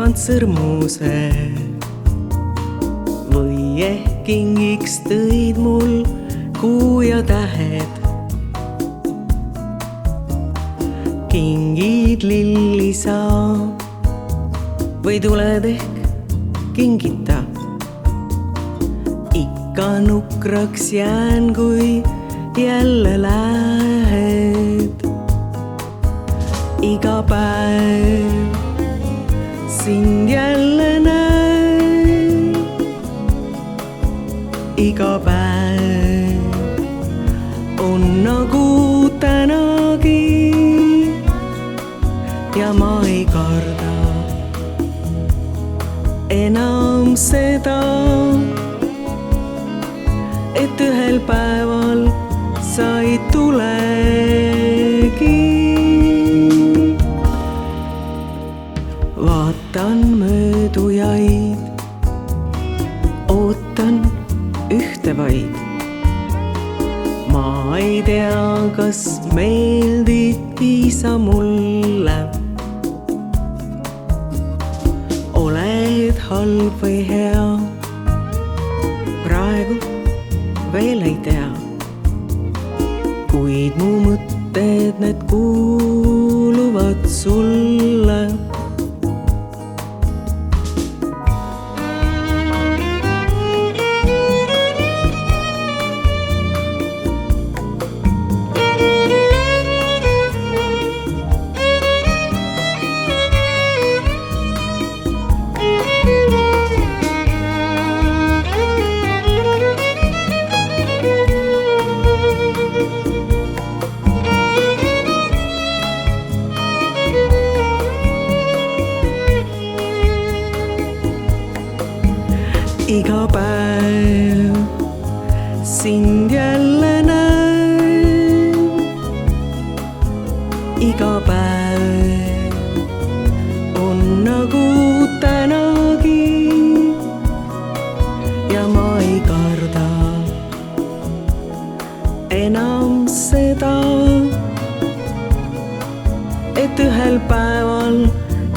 pand sõrmuse või ehk kingiks tõid mul kuu ja tähed. Kingid lillisa või tuled ehk kingita. Ikka nukraks jään, kui jälle lähed. Iga päev sind jälle näen. Iga päev on nagu tänagi ja ma ei karda enam seda, et ühel päeval sa ei tulegi. Vaatan möödujaid, ootan ühte vaid. Ma ei tea, kas meeldidki sa mulle. Oled halb või hea, praegu veel ei tea. Kuid mu mõtted, need kuuluvad sulle. Iga päev sind jälle näen. Iga päev on nagu tänagi ja ma ei karda enam seda, et ühel päeval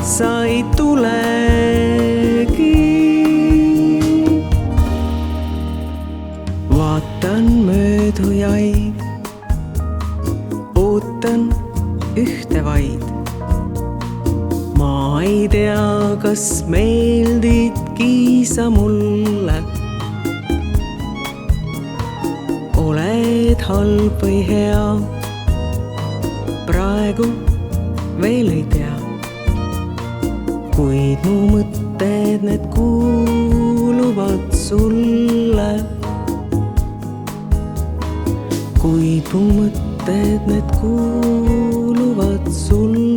sa ei tulegi. Vaatan möödujaid, ootan ühte vaid. Ma ei tea, kas meeldidki sa mulle. Oled halb või hea, praegu veel ei tea. Kuid mu mõtted, need kuuluvad sulle. Kuid mu mõtted, need kuuluvad sulle.